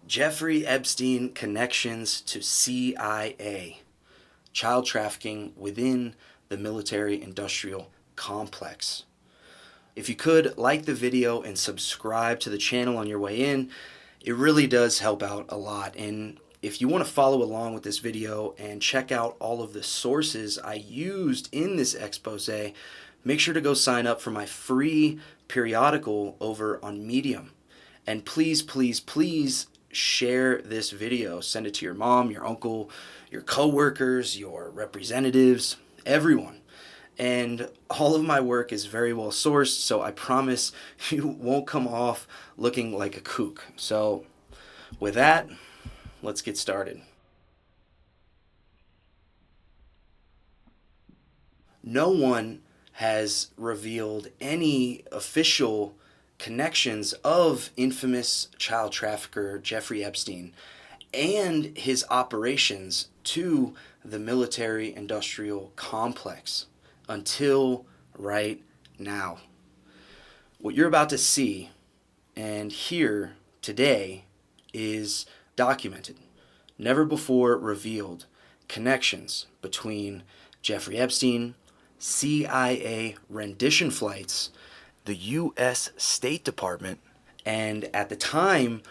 Jeffrey Epstein connections to CIA, child trafficking within the military-industrial complex. If you could, like the video and subscribe to the channel on your way in, it really does help out a lot. And if you want to follow along with this video and check out all of the sources I used in this expose, make sure to go sign up for my free periodical over on Medium. And please, please, please share this video. Send it to your mom, your uncle, your coworkers, your representatives, everyone. And all of my work is very well sourced, so I promise you won't come off looking like a kook. So with that, let's get started. No one has revealed any official connections of infamous child trafficker Jeffrey Epstein and his operations to the military-industrial complex until right now. What you're about to see and hear today is documented, never before revealed connections between Jeffrey Epstein, CIA rendition flights, the U.S. State Department, and at the time,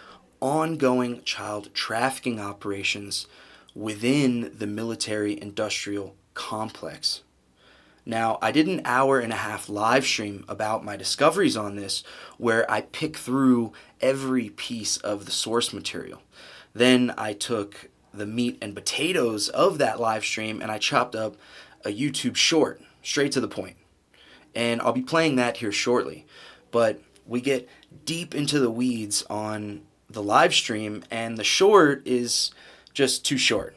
ongoing child trafficking operations within the military-industrial complex. Now, I did an hour-and-a-half live stream about my discoveries on this, where I pick through every piece of the source material. Then I took the meat and potatoes of that live stream and I chopped up a YouTube short, straight to the point. And I'll be playing that here shortly. But we get deep into the weeds on the live stream, and the short is just too short.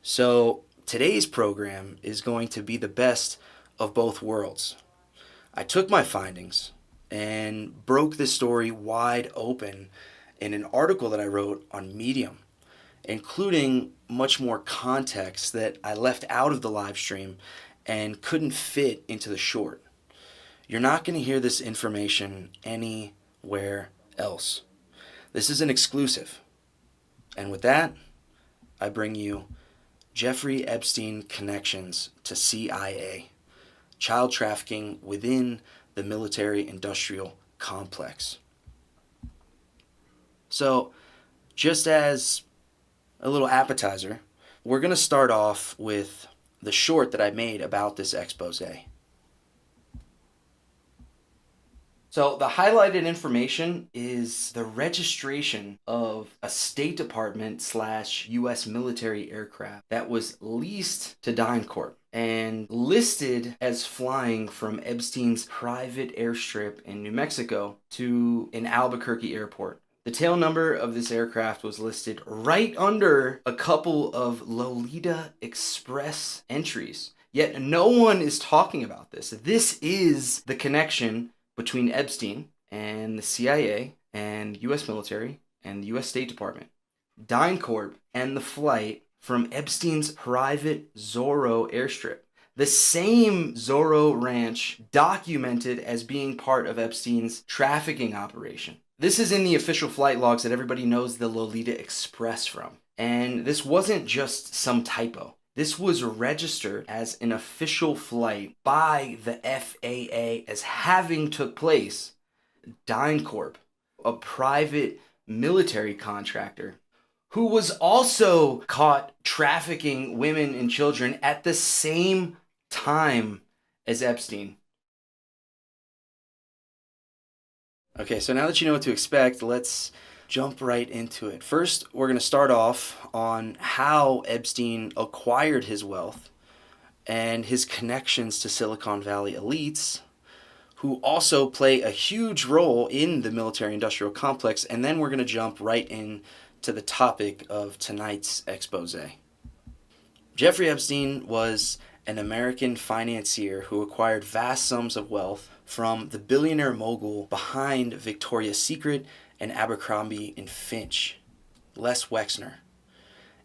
So today's program is going to be the best of both worlds. I took my findings and broke this story wide open in an article that I wrote on Medium, including much more context that I left out of the live stream and couldn't fit into the short. You're not going to hear this information anywhere else. This is an exclusive. And with that, I bring you Jeffrey Epstein connections to CIA, child trafficking within the military-industrial complex. So, just as a little appetizer, we're going to start off with the short that I made about this expose. So the highlighted information is the registration of a State Department / U.S. military aircraft that was leased to Dyncorp and listed as flying from Epstein's private airstrip in New Mexico to an Albuquerque airport. The tail number of this aircraft was listed right under a couple of Lolita Express entries. Yet no one is talking about this. This is the connection between Epstein and the CIA and U.S. military and the U.S. State Department. Dyncorp and the flight from Epstein's private Zorro airstrip. The same Zorro ranch documented as being part of Epstein's trafficking operation. This is in the official flight logs that everybody knows the Lolita Express from. And this wasn't just some typo. This was registered as an official flight by the FAA as having took place. Dyncorp, a private military contractor, who was also caught trafficking women and children at the same time as Epstein. Okay, so now that you know what to expect, let's jump right into it. First, we're going to start off on how Epstein acquired his wealth and his connections to Silicon Valley elites, who also play a huge role in the military-industrial complex, and then we're going to jump right into the topic of tonight's expose. Jeffrey Epstein was an American financier who acquired vast sums of wealth from the billionaire mogul behind Victoria's Secret and Abercrombie and Finch, Les Wexner.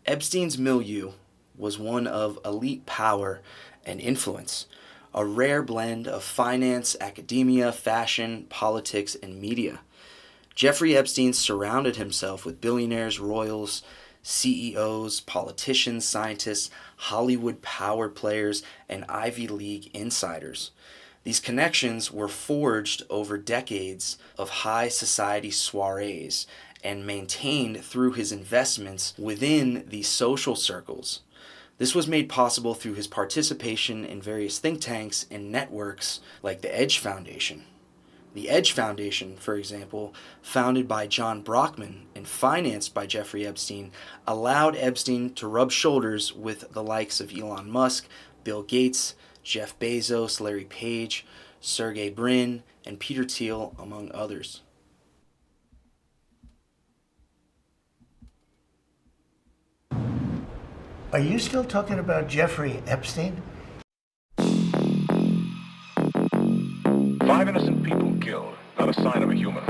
Epstein's milieu was one of elite power and influence, a rare blend of finance, academia, fashion, politics, and media. Jeffrey Epstein surrounded himself with billionaires, royals, CEOs, politicians, scientists, Hollywood power players, and Ivy League insiders. These connections were forged over decades of high society soirees and maintained through his investments within these social circles. This was made possible through his participation in various think tanks and networks like the Edge Foundation. The Edge Foundation, for example, founded by John Brockman and financed by Jeffrey Epstein, allowed Epstein to rub shoulders with the likes of Elon Musk, Bill Gates, Jeff Bezos, Larry Page, Sergey Brin, and Peter Thiel, among others. Are you still talking about Jeffrey Epstein? 5 innocent people killed, not a sign of a human.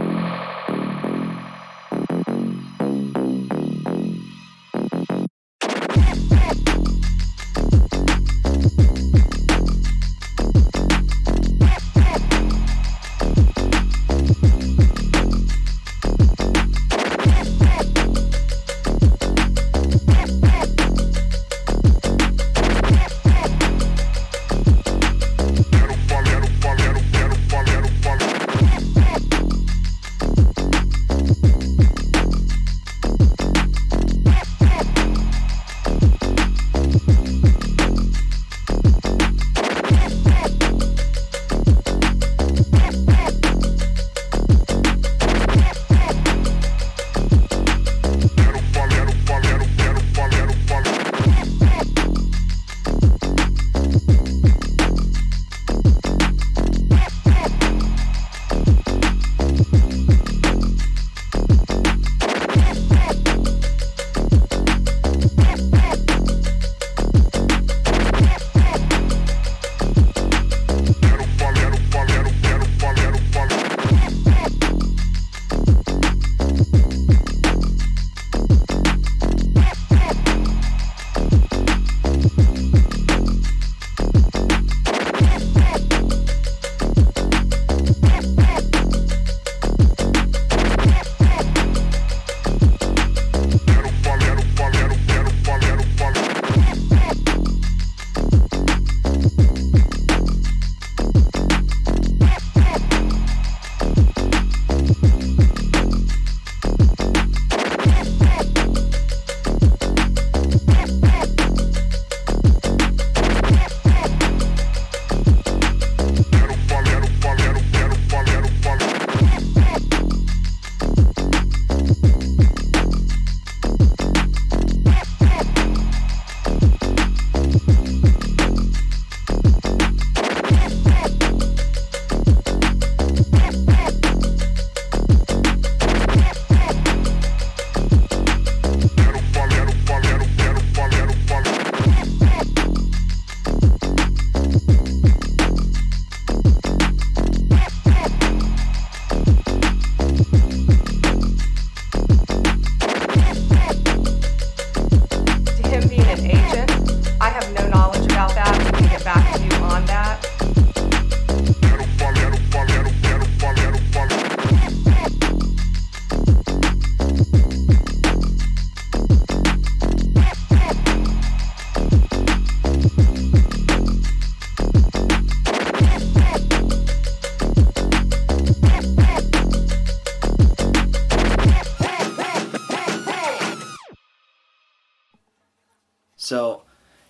So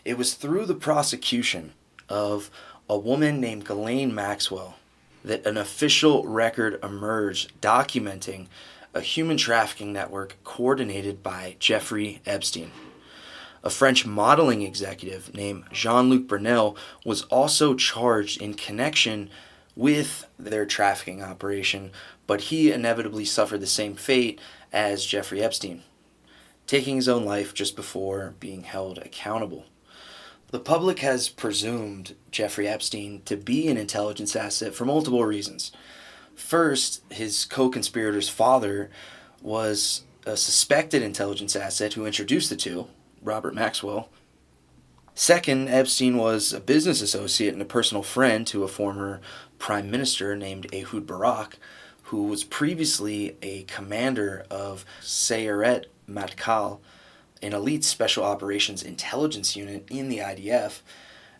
it was through the prosecution of a woman named Ghislaine Maxwell that an official record emerged documenting a human trafficking network coordinated by Jeffrey Epstein. A French modeling executive named Jean-Luc Brunel was also charged in connection with their trafficking operation, but he inevitably suffered the same fate as Jeffrey Epstein, taking his own life just before being held accountable. The public has presumed Jeffrey Epstein to be an intelligence asset for multiple reasons. First, his co-conspirator's father was a suspected intelligence asset who introduced the two, Robert Maxwell. Second, Epstein was a business associate and a personal friend to a former prime minister named Ehud Barak, who was previously a commander of Sayeret Matkal, an elite special operations intelligence unit in the IDF.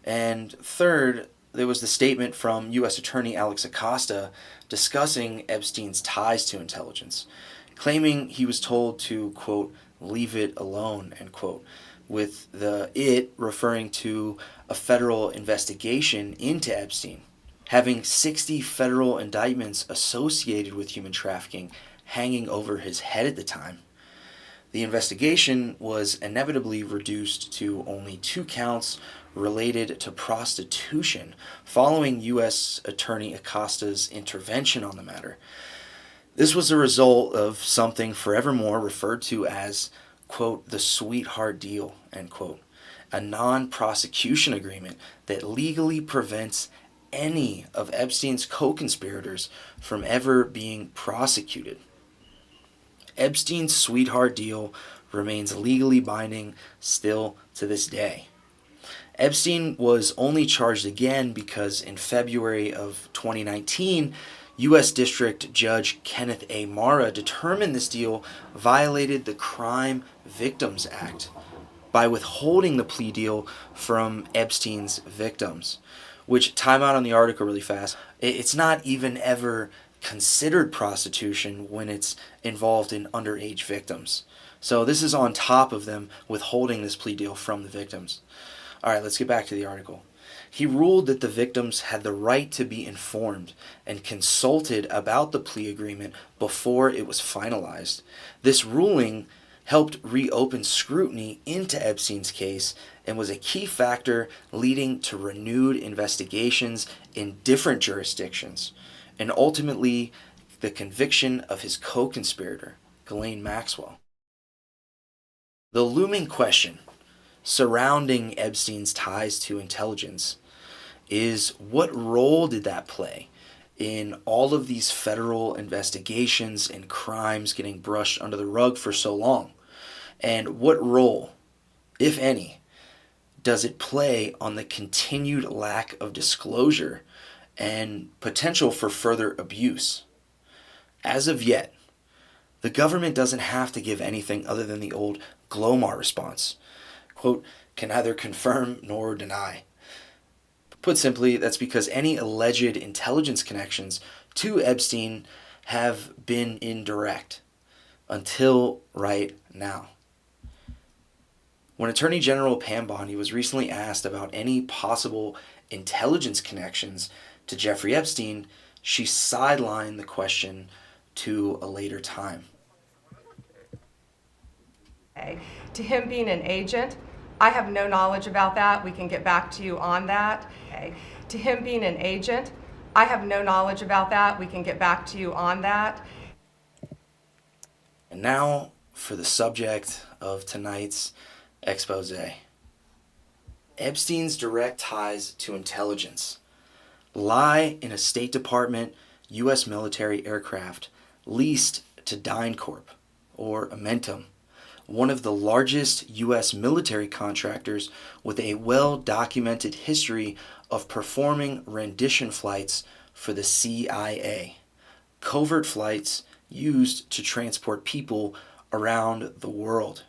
And third, there was the statement from U.S. Attorney Alex Acosta discussing Epstein's ties to intelligence, claiming he was told to, quote, leave it alone, end quote, with the it referring to a federal investigation into Epstein, having 60 federal indictments associated with human trafficking hanging over his head at the time. The investigation was inevitably reduced to only 2 counts related to prostitution following U.S. Attorney Acosta's intervention on the matter. This was a result of something forevermore referred to as, quote, the sweetheart deal, end quote, a non-prosecution agreement that legally prevents any of Epstein's co-conspirators from ever being prosecuted. Epstein's sweetheart deal remains legally binding still to this day. Epstein was only charged again because in February of 2019, U.S. District Judge Kenneth A. Mara determined this deal violated the Crime Victims Act by withholding the plea deal from Epstein's victims, which, time out on the article really fast, it's not even ever considered prostitution when it's involved in underage victims. So this is on top of them withholding this plea deal from the victims. All right, let's get back to the article. He ruled that the victims had the right to be informed and consulted about the plea agreement before it was finalized. This ruling helped reopen scrutiny into Epstein's case and was a key factor leading to renewed investigations in different jurisdictions, and ultimately the conviction of his co-conspirator, Ghislaine Maxwell. The looming question surrounding Epstein's ties to intelligence is, what role did that play in all of these federal investigations and crimes getting brushed under the rug for so long? And what role, if any, does it play on the continued lack of disclosure and potential for further abuse? As of yet, the government doesn't have to give anything other than the old Glomar response. Quote, can neither confirm nor deny. Put simply, that's because any alleged intelligence connections to Epstein have been indirect until right now. When Attorney General Pam Bondi was recently asked about any possible intelligence connections to Jeffrey Epstein, she sidelined the question to a later time. To him being an agent, I have no knowledge about that. We can get back to you on that. To him being an agent, I have no knowledge about that. We can get back to you on that. And now for the subject of tonight's expose. Epstein's direct ties to intelligence lie in a State Department U.S. military aircraft leased to DynCorp, or Amentum, one of the largest U.S. military contractors with a well-documented history of performing rendition flights for the CIA, covert flights used to transport people around the world.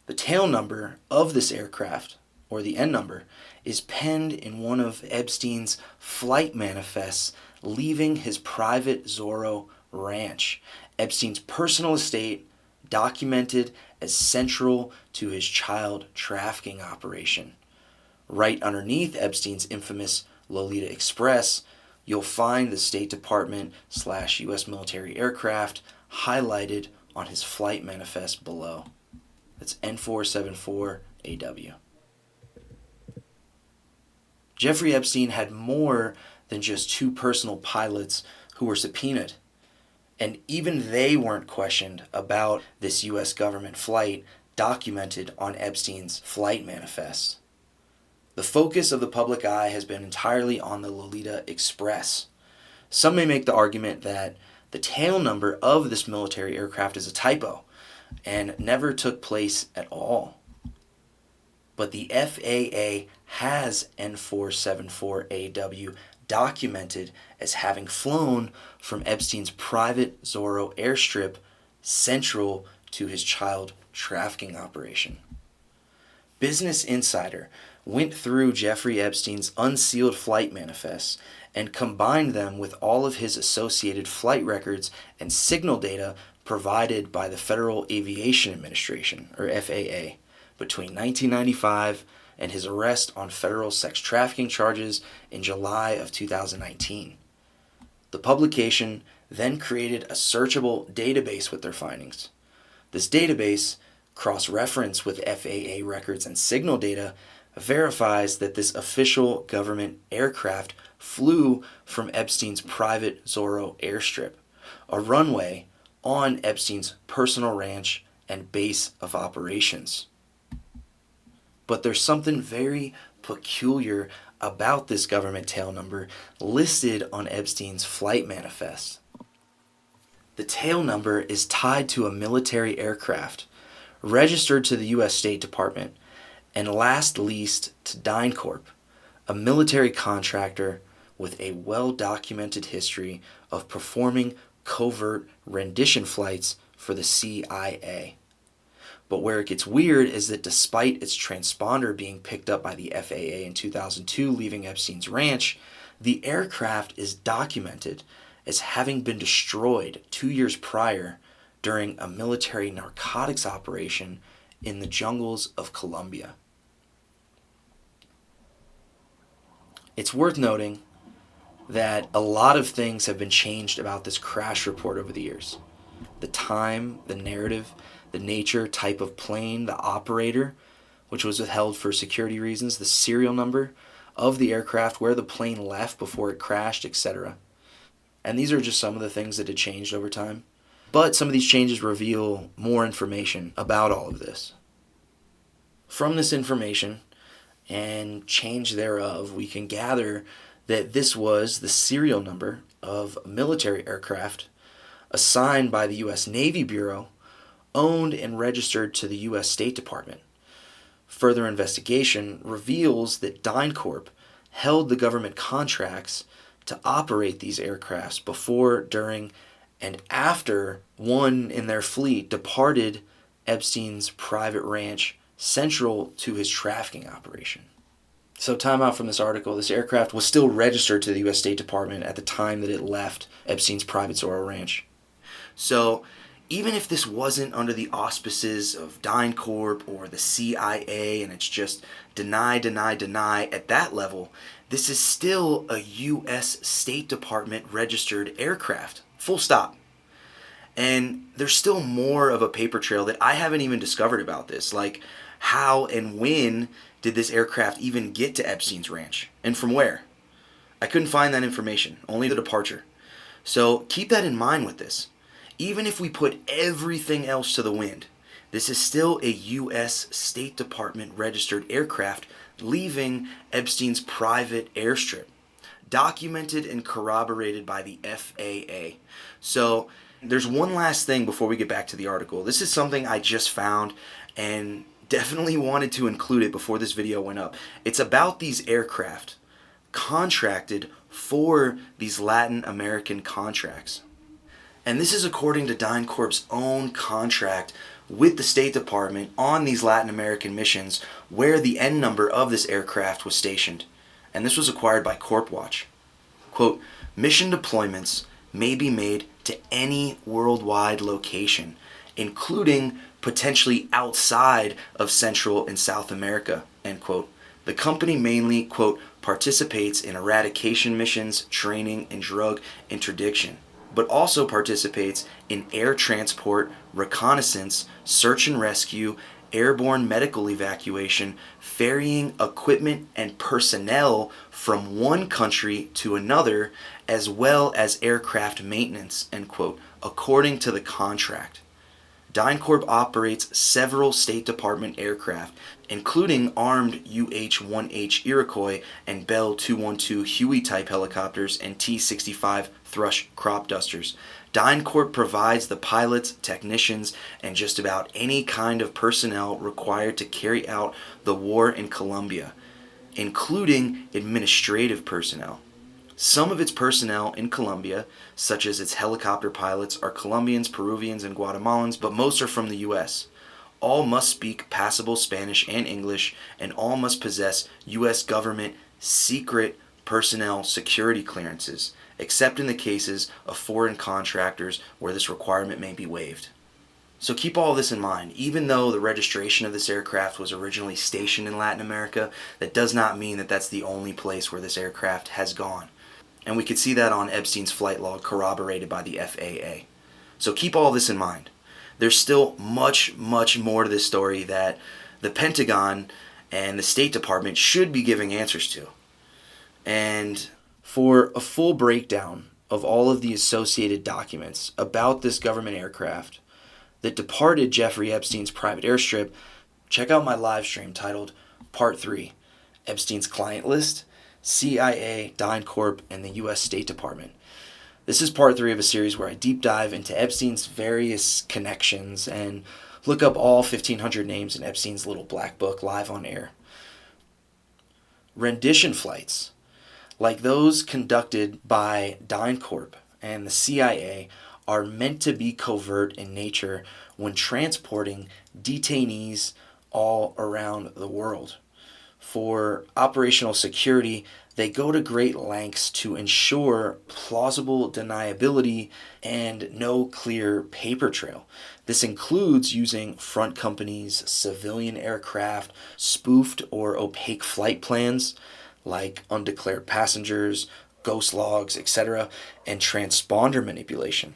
The tail number of this aircraft, or the N number, is penned in one of Epstein's flight manifests leaving his private Zorro ranch, Epstein's personal estate, documented as central to his child trafficking operation. Right underneath Epstein's infamous Lolita Express, you'll find the State Department / U.S. military aircraft highlighted on his flight manifest below. That's N474AW. Jeffrey Epstein had more than just 2 personal pilots who were subpoenaed, and even they weren't questioned about this U.S. government flight documented on Epstein's flight manifest. The focus of the public eye has been entirely on the Lolita Express. Some may make the argument that the tail number of this military aircraft is a typo and never took place at all. But the FAA has N474AW documented as having flown from Epstein's private Zorro airstrip central to his child trafficking operation. Business Insider went through Jeffrey Epstein's unsealed flight manifests and combined them with all of his associated flight records and signal data provided by the Federal Aviation Administration, or FAA, between 1995 and his arrest on federal sex trafficking charges in July of 2019. The publication then created a searchable database with their findings. This database, cross-referenced with FAA records and signal data, verifies that this official government aircraft flew from Epstein's private Zorro airstrip, a runway on Epstein's personal ranch and base of operations. But there's something very peculiar about this government tail number listed on Epstein's flight manifest. The tail number is tied to a military aircraft, registered to the U.S. State Department, and last leased to DynCorp, a military contractor with a well-documented history of performing covert rendition flights for the CIA. But where it gets weird is that despite its transponder being picked up by the FAA in 2002 leaving Epstein's ranch, the aircraft is documented as having been destroyed 2 years prior during a military narcotics operation in the jungles of Colombia. It's worth noting that a lot of things have been changed about this crash report over the years. The time, the narrative, the nature, type of plane, the operator, which was withheld for security reasons, the serial number of the aircraft, where the plane left before it crashed, etc. And these are just some of the things that had changed over time. But some of these changes reveal more information about all of this. From this information and change thereof, we can gather that this was the serial number of a military aircraft assigned by the U.S. Navy Bureau, owned and registered to the U.S. State Department. Further investigation reveals that DynCorp held the government contracts to operate these aircrafts before, during, and after one in their fleet departed Epstein's private ranch central to his trafficking operation. So time out from this article, this aircraft was still registered to the U.S. State Department at the time that it left Epstein's private Zorro ranch. So even if this wasn't under the auspices of DynCorp or the CIA and it's just deny at that level, this is still a U.S. State Department registered aircraft. Full stop. And there's still more of a paper trail that I haven't even discovered about this. Like, how and when did this aircraft even get to Epstein's ranch? And from where? I couldn't find that information, only the departure. So keep that in mind with this. Even if we put everything else to the wind, this is still a U.S. State Department registered aircraft leaving Epstein's private airstrip, documented and corroborated by the FAA. So there's one last thing before we get back to the article. This is something I just found and definitely wanted to include it before this video went up. It's about these aircraft contracted for these Latin American contracts. And this is according to DynCorp's own contract with the State Department on these Latin American missions where the N number of this aircraft was stationed. And this was acquired by CorpWatch. Quote, mission deployments may be made to any worldwide location, including potentially outside of Central and South America, end quote. The company mainly, quote, participates in eradication missions, training, and drug interdiction, but also participates in air transport, reconnaissance, search and rescue, airborne medical evacuation, ferrying equipment and personnel from one country to another, as well as aircraft maintenance, end quote, according to the contract. DynCorp operates several State Department aircraft, including armed UH-1H Iroquois and Bell 212 Huey-type helicopters and T-65 Thrush crop dusters. DynCorp provides the pilots, technicians, and just about any kind of personnel required to carry out the war in Colombia, including administrative personnel. Some of its personnel in Colombia, such as its helicopter pilots, are Colombians, Peruvians, and Guatemalans, but most are from the U.S. All must speak passable Spanish and English, and all must possess U.S. government secret personnel security clearances, except in the cases of foreign contractors where this requirement may be waived. So keep all this in mind. Even though the registration of this aircraft was originally stationed in Latin America, that does not mean that that's the only place where this aircraft has gone. And we could see that on Epstein's flight log corroborated by the FAA. So keep all this in mind. There's still much, much more to this story that the Pentagon and the State Department should be giving answers to. And for a full breakdown of all of the associated documents about this government aircraft that departed Jeffrey Epstein's private airstrip, check out my live stream titled Part 3, Epstein's Client List, CIA, DynCorp, and the U.S. State Department. This is part 3 of a series where I deep dive into Epstein's various connections and look up all 1,500 names in Epstein's little black book live on air. Rendition flights, like those conducted by DynCorp and the CIA, are meant to be covert in nature when transporting detainees all around the world. For operational security, they go to great lengths to ensure plausible deniability and no clear paper trail. This includes using front companies' civilian aircraft, spoofed or opaque flight plans like undeclared passengers, ghost logs, etc., and transponder manipulation,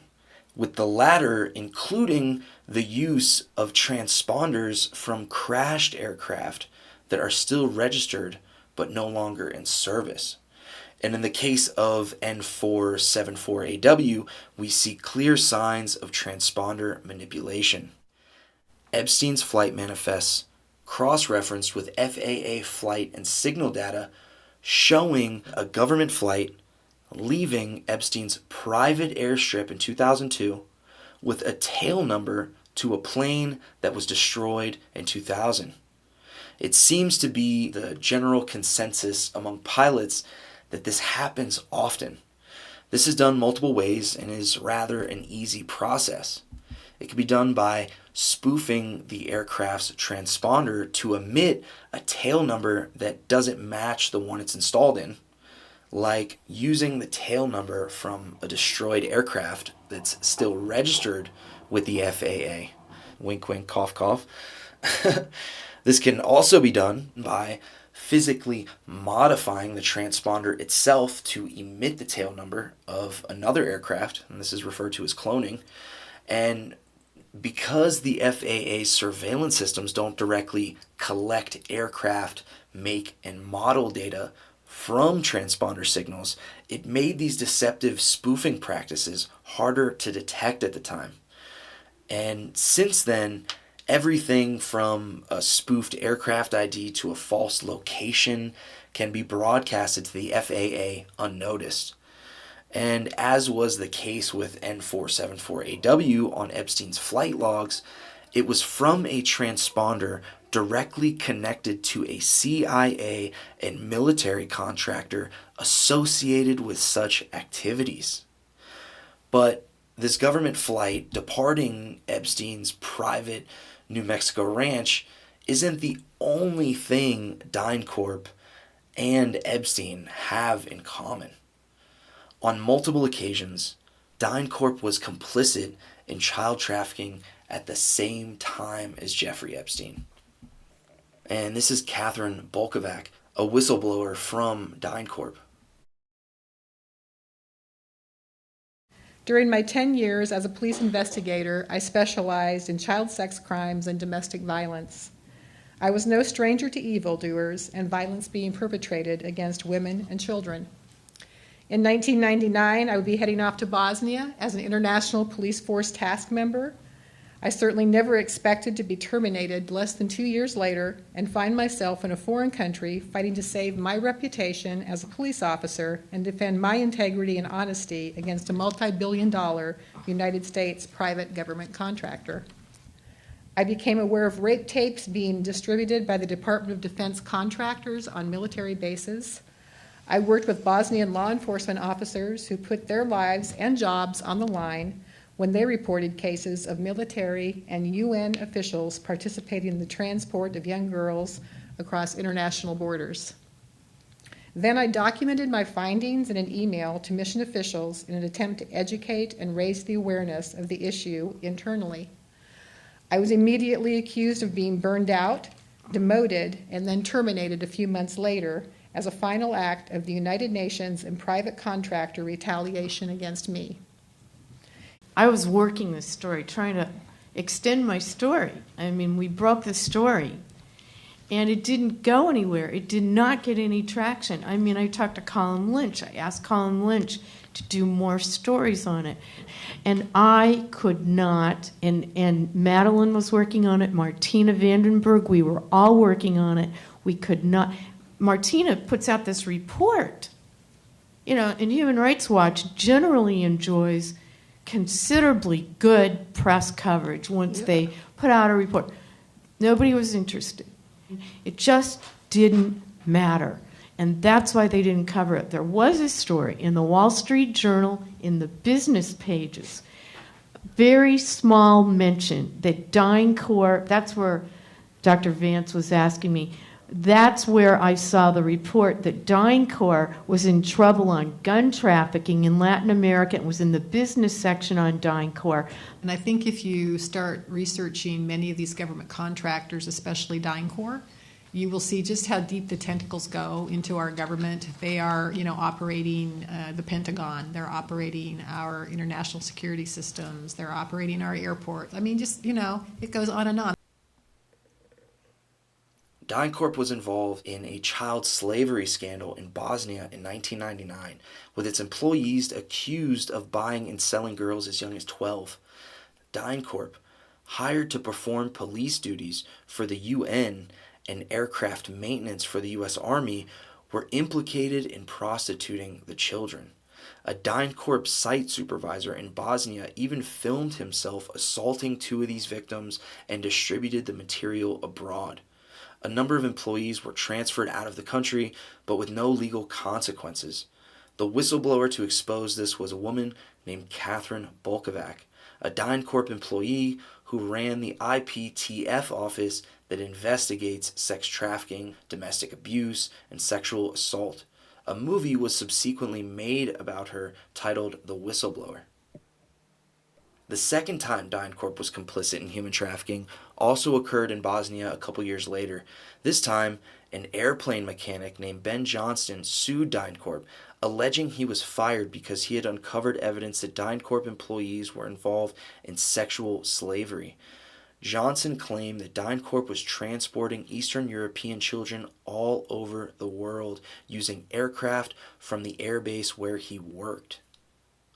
with the latter including the use of transponders from crashed aircraft that are still registered but no longer in service. And in the case of N474AW, we see clear signs of transponder manipulation. Epstein's flight manifests cross-referenced with FAA flight and signal data showing a government flight leaving Epstein's private airstrip in 2002 with a tail number to a plane that was destroyed in 2000. It seems to be the general consensus among pilots that this happens often. This is done multiple ways and is rather an easy process. It can be done by spoofing the aircraft's transponder to emit a tail number that doesn't match the one it's installed in, like using the tail number from a destroyed aircraft that's still registered with the FAA. Wink, wink, cough, cough. This can also be done by physically modifying the transponder itself to emit the tail number of another aircraft, and this is referred to as cloning. And because the FAA surveillance systems don't directly collect aircraft make and model data from transponder signals, it made these deceptive spoofing practices harder to detect at the time. And since then, everything from a spoofed aircraft ID to a false location can be broadcasted to the FAA unnoticed. And as was the case with N474AW on Epstein's flight logs, it was from a transponder directly connected to a CIA and military contractor associated with such activities. But this government flight departing Epstein's private New Mexico ranch isn't the only thing DynCorp and Epstein have in common. On multiple occasions, DynCorp was complicit in child trafficking at the same time as Jeffrey Epstein. And this is Catherine Bolkovac, a whistleblower from DynCorp. During my 10 years as a police investigator, I specialized in child sex crimes and domestic violence. I was no stranger to evildoers and violence being perpetrated against women and children. In 1999, I would be heading off to Bosnia as an international police force task member. I certainly never expected to be terminated less than 2 years later and find myself in a foreign country fighting to save my reputation as a police officer and defend my integrity and honesty against a multi-billion-dollar United States private government contractor. I became aware of rape tapes being distributed by the Department of Defense contractors on military bases. I worked with Bosnian law enforcement officers who put their lives and jobs on the line when they reported cases of military and UN officials participating in the transport of young girls across international borders. Then I documented my findings in an email to mission officials in an attempt to educate and raise the awareness of the issue internally. I was immediately accused of being burned out, demoted, and then terminated a few months later as a final act of the United Nations and private contractor retaliation against me. I was working this story, trying to extend my story. I mean, we broke the story, and it didn't go anywhere. It did not get any traction. I mean, I talked to Colin Lynch. I asked Colin Lynch to do more stories on it, and I could not, and Madeline was working on it, Martina Vandenberg, we were all working on it. We could not. Martina puts out this report, and Human Rights Watch generally enjoys considerably good press coverage once they put out a report. Nobody was interested. It just didn't matter. And that's why they didn't cover it. There was a story in the Wall Street Journal, in the business pages, very small mention that DynCorp, that's where Dr. Vance was asking me, that's where I saw the report that DynCorp was in trouble on gun trafficking in Latin America. It was in the business section on DynCorp. And I think if you start researching many of these government contractors, especially DynCorp, you will see just how deep the tentacles go into our government. They are, operating the Pentagon. They're operating our international security systems. They're operating our airports. I mean, just, it goes on and on. DynCorp was involved in a child slavery scandal in Bosnia in 1999, with its employees accused of buying and selling girls as young as 12. DynCorp, hired to perform police duties for the UN and aircraft maintenance for the U.S. Army, were implicated in prostituting the children. A DynCorp site supervisor in Bosnia even filmed himself assaulting 2 of these victims and distributed the material abroad. A number of employees were transferred out of the country, but with no legal consequences. The whistleblower to expose this was a woman named Catherine Bolkovac, a DynCorp employee who ran the IPTF office that investigates sex trafficking, domestic abuse, and sexual assault. A movie was subsequently made about her titled The Whistleblower. The second time DynCorp was complicit in human trafficking also occurred in Bosnia a couple years later. This time, an airplane mechanic named Ben Johnston sued DynCorp, alleging he was fired because he had uncovered evidence that DynCorp employees were involved in sexual slavery. Johnson claimed that DynCorp was transporting Eastern European children all over the world using aircraft from the airbase where he worked.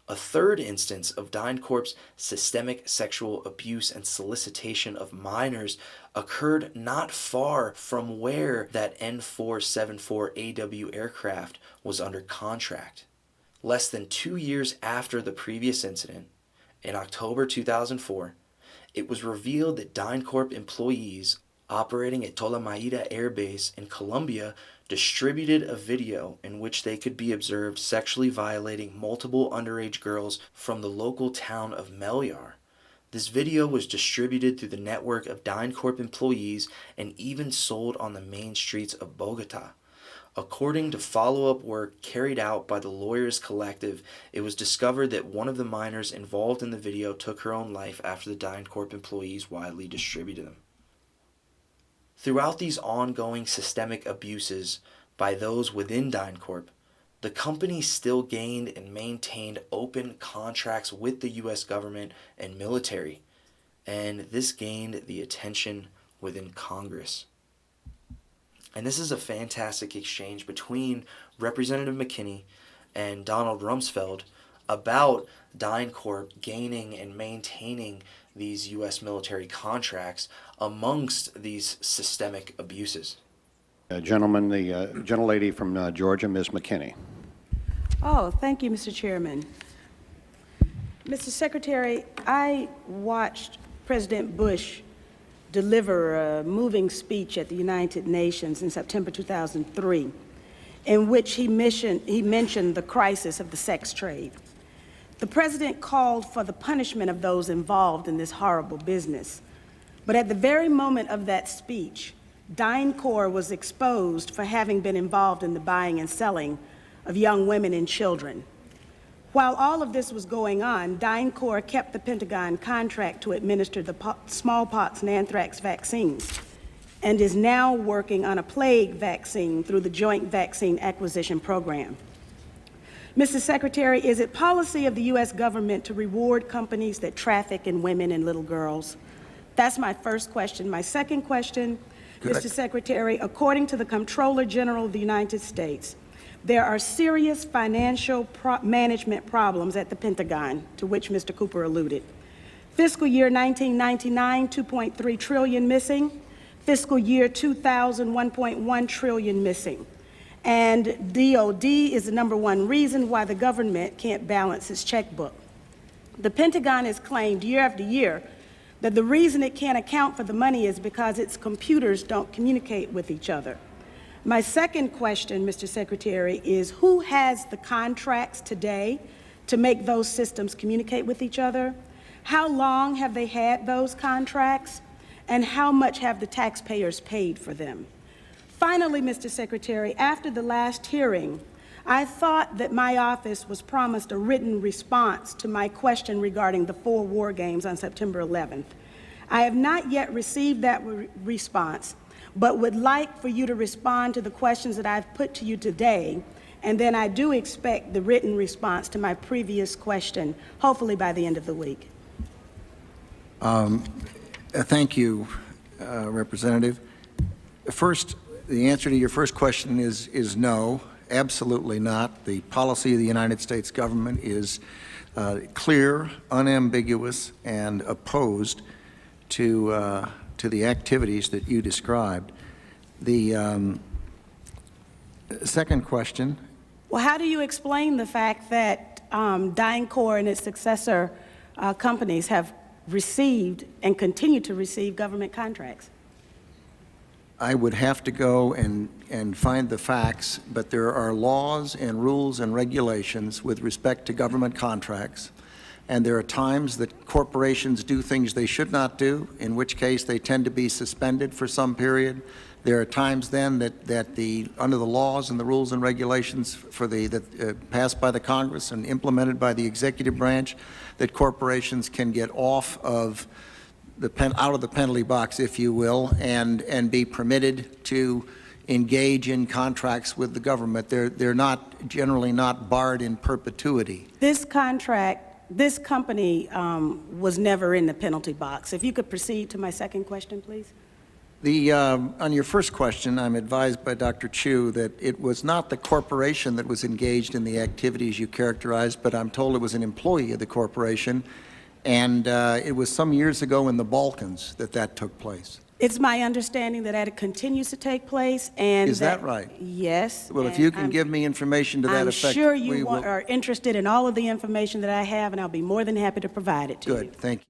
A third instance of DynCorp's systemic sexual abuse and solicitation of minors occurred not far from where that N474AW aircraft was under contract. Less than 2 years after the previous incident, in October 2004, it was revealed that DynCorp employees operating at Tolamaida Air Base in Colombia distributed a video in which they could be observed sexually violating multiple underage girls from the local town of Meliar. This video was distributed through the network of DynCorp employees and even sold on the main streets of Bogota. According to follow-up work carried out by the Lawyers Collective, it was discovered that one of the minors involved in the video took her own life after the DynCorp employees widely distributed them. Throughout these ongoing systemic abuses by those within DynCorp, the company still gained and maintained open contracts with the U.S. government and military, and this gained the attention within Congress. And this is a fantastic exchange between Representative McKinney and Donald Rumsfeld about DynCorp gaining and maintaining these U.S. military contracts amongst these systemic abuses. Gentleman, the gentlelady from Georgia, Ms. McKinney. Oh, thank you, Mr. Chairman. Mr. Secretary, I watched President Bush deliver a moving speech at the United Nations in September 2003. in which he mentioned the crisis of the sex trade. The president called for the punishment of those involved in this horrible business. But at the very moment of that speech, DynCorp was exposed for having been involved in the buying and selling of young women and children. While all of this was going on, DynCorp kept the Pentagon contract to administer the smallpox and anthrax vaccines and is now working on a plague vaccine through the Joint Vaccine Acquisition Program. Mr. Secretary, is it policy of the U.S. government to reward companies that traffic in women and little girls? That's my first question. My second question, Mr. Secretary, according to the Comptroller General of the United States, there are serious financial management problems at the Pentagon, to which Mr. Cooper alluded. Fiscal year 1999, 2.3 trillion missing. Fiscal year 2000, 1.1 trillion missing. And DOD is the #1 reason why the government can't balance its checkbook. The Pentagon has claimed year after year that the reason it can't account for the money is because its computers don't communicate with each other. My second question, Mr. Secretary, is who has the contracts today to make those systems communicate with each other? How long have they had those contracts? And how much have the taxpayers paid for them? Finally, Mr. Secretary, after the last hearing, I thought that my office was promised a written response to my question regarding the 4 war games on September 11th. I have not yet received that response, but would like for you to respond to the questions that I've put to you today, and then I do expect the written response to my previous question, hopefully by the end of the week. Thank you, Representative. First, the answer to your first question is no. Absolutely not. The policy of the United States government is clear, unambiguous, and opposed to the activities that you described. The second question. Well, how do you explain the fact that DynCorp and its successor companies have received and continue to receive government contracts? I would have to go and find the facts, but there are laws and rules and regulations with respect to government contracts, and there are times that corporations do things they should not do, in which case they tend to be suspended for some period. There are times then that under the laws and the rules and regulations passed by the Congress and implemented by the executive branch, that corporations can get off of out of the penalty box, if you will, and be permitted to engage in contracts with the government. They're not generally not barred in perpetuity. This company was never in the penalty box. If you could proceed to my second question, please. On your first question, I'm advised by Dr. Chu that it was not the corporation that was engaged in the activities you characterized, but I'm told it was an employee of the corporation, and it was some years ago in the Balkans that took place. It's my understanding that it continues to take place, and is that right? Yes. Well, if you can give me information to that effect, I'm sure you are interested in all of the information that I have, and I'll be more than happy to provide it to you. Good, thank you.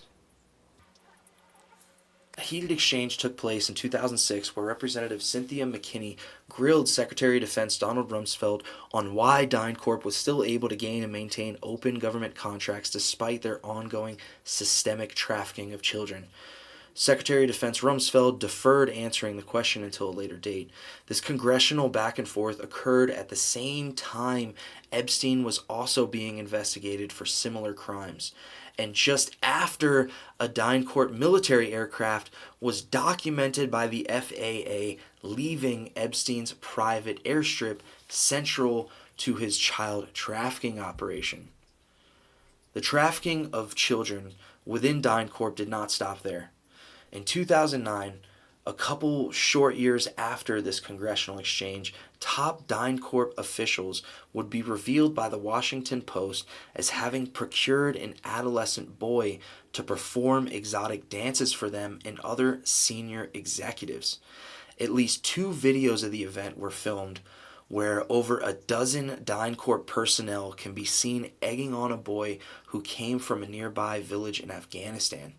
A heated exchange took place in 2006 where Representative Cynthia McKinney grilled Secretary of Defense Donald Rumsfeld on why DynCorp was still able to gain and maintain open government contracts despite their ongoing systemic trafficking of children. Secretary of Defense Rumsfeld deferred answering the question until a later date. This congressional back and forth occurred at the same time Epstein was also being investigated for similar crimes. And just after a DynCorp military aircraft was documented by the FAA leaving Epstein's private airstrip central to his child trafficking operation. The trafficking of children within DynCorp did not stop there. In 2009, a couple short years after this congressional exchange, top DynCorp officials would be revealed by the Washington Post as having procured an adolescent boy to perform exotic dances for them and other senior executives. At least 2 videos of the event were filmed where over a dozen DynCorp personnel can be seen egging on a boy who came from a nearby village in Afghanistan.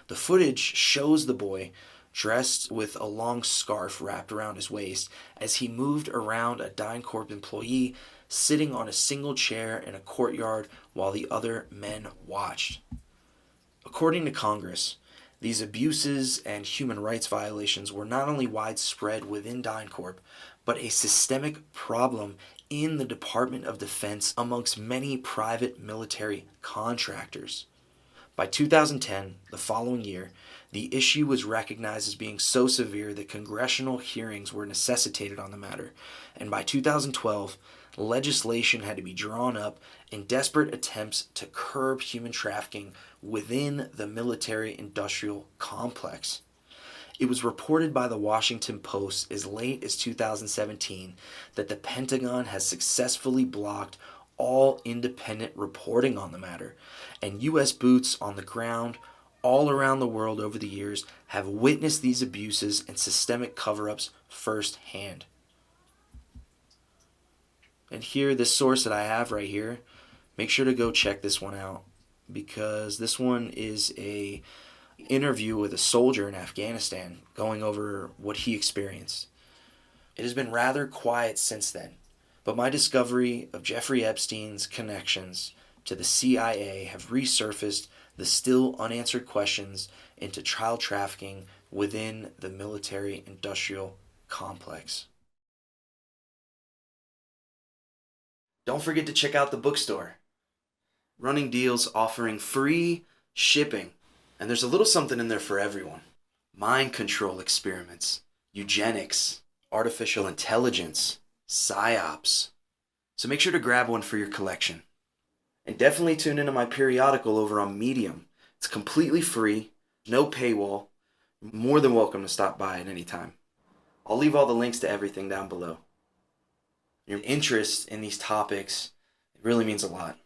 The footage shows the boy, dressed with a long scarf wrapped around his waist, as he moved around a DynCorp employee sitting on a single chair in a courtyard while the other men watched. According to Congress, these abuses and human rights violations were not only widespread within DynCorp, but a systemic problem in the Department of Defense amongst many private military contractors. By 2010, the following year, the issue was recognized as being so severe that congressional hearings were necessitated on the matter, and by 2012, legislation had to be drawn up in desperate attempts to curb human trafficking within the military-industrial complex. It was reported by the Washington Post as late as 2017 that the Pentagon has successfully blocked all independent reporting on the matter, and U.S. boots on the ground all around the world over the years have witnessed these abuses and systemic cover-ups firsthand. And here, this source that I have right here, make sure to go check this one out, because this one is a interview with a soldier in Afghanistan going over what he experienced. It has been rather quiet since then, but my discovery of Jeffrey Epstein's connections to the CIA have resurfaced the still unanswered questions into child trafficking within the military-industrial complex. Don't forget to check out the Bookstore. Running deals offering free shipping. And there's a little something in there for everyone. Mind control experiments, eugenics, artificial intelligence, psyops. So make sure to grab one for your collection. And definitely tune into my periodical over on Medium. It's completely free, no paywall. You're more than welcome to stop by at any time. I'll leave all the links to everything down below. Your interest in these topics, it really means a lot.